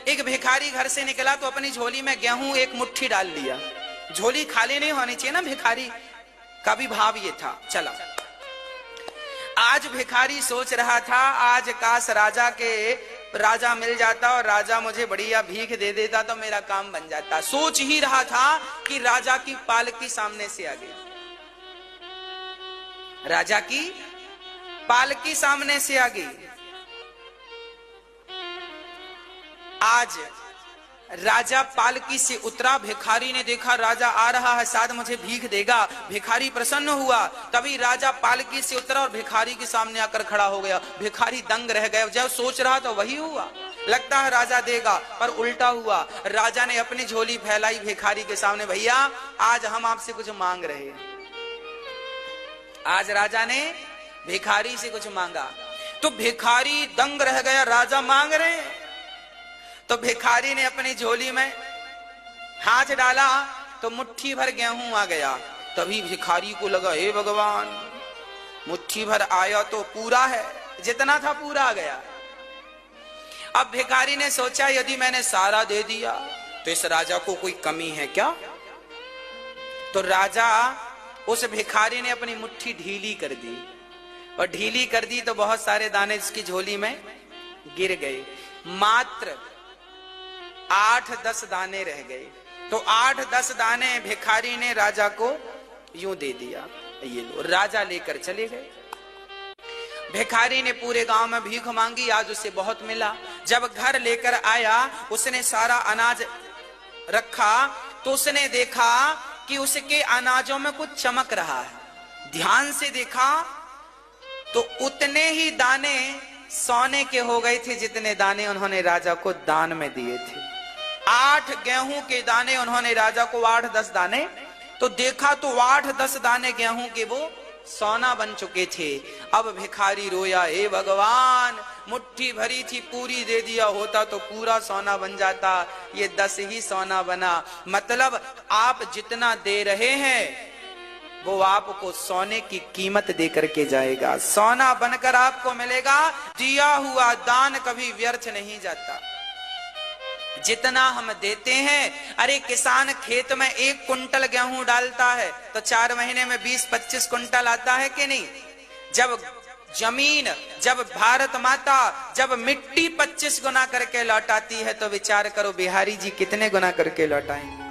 एक भिखारी घर से निकला तो अपनी झोली में गेहूं एक मुट्ठी डाल लिया। झोली खाली नहीं होनी चाहिए ना, भिखारी का भी भाव ये था। चला, आज भिखारी सोच रहा था आज काश राजा मिल जाता और राजा मुझे बढ़िया भीख दे देता तो मेरा काम बन जाता। सोच ही रहा था कि राजा की पालकी सामने से आ गई। राजा की पालकी सामने से आ गई। आज राजा पालकी से उतरा, भिखारी ने देखा राजा आ रहा है, शायद मुझे भीख देगा। भिखारी प्रसन्न हुआ, तभी राजा पालकी से उतरा और भिखारी के सामने आकर खड़ा हो गया। भिखारी दंग रह गया, जब सोच रहा तो वही हुआ, लगता है राजा देगा, पर उल्टा हुआ। राजा ने अपनी झोली फैलाई भिखारी के सामने, भैया आज हम आपसे कुछ मांग रहे हैं। आज राजा ने भिखारी से कुछ मांगा तो भिखारी दंग रह गया, राजा मांग रहे हैं। तो भिखारी ने अपनी झोली में हाथ डाला तो मुट्ठी भर गेहूं आ गया। तभी भिखारी को लगा, हे भगवान, मुट्ठी भर आया तो पूरा है, जितना था पूरा आ गया। अब भिखारी ने सोचा यदि मैंने सारा दे दिया तो इस राजा को कोई कमी है क्या। तो राजा, उस भिखारी ने अपनी मुट्ठी ढीली कर दी, और ढीली कर दी तो बहुत सारे दाने उसकी झोली में गिर गए। मात्र 8-10 दाने रह गए। तो 8-10 दाने भिखारी ने राजा को यूं दे दिया, ये लो। राजा लेकर चले गए। भिखारी ने पूरे गांव में भीख मांगी, आज उसे बहुत मिला। जब घर लेकर आया, उसने सारा अनाज रखा तो उसने देखा कि उसके अनाजों में कुछ चमक रहा है। ध्यान से देखा तो उतने ही दाने सोने के हो गए थे जितने दाने उन्होंने राजा को दान में दिए थे। 8 गेहूं के दाने उन्होंने राजा को 8-10 दाने तो देखा तो 8-10 दाने गेहूं के वो सोना बन चुके थे। अब भिखारी रोया, हे भगवान, मुट्ठी भरी थी पूरी दे दिया होता तो पूरा सोना बन जाता, ये 10 ही सोना बना। मतलब आप जितना दे रहे हैं वो आपको सोने की कीमत दे करके जाएगा, सोना बनकर आपको मिलेगा। दिया हुआ दान कभी व्यर्थ नहीं जाता। जितना हम देते हैं, अरे किसान खेत में 1 कुंटल गेहूं डालता है तो 4 महीने में 20-25 कुंटल आता है कि नहीं। जब जमीन, जब भारत माता, जब मिट्टी 25 गुना करके लौटाती है तो विचार करो बिहारी जी कितने गुना करके लौटाएंगे।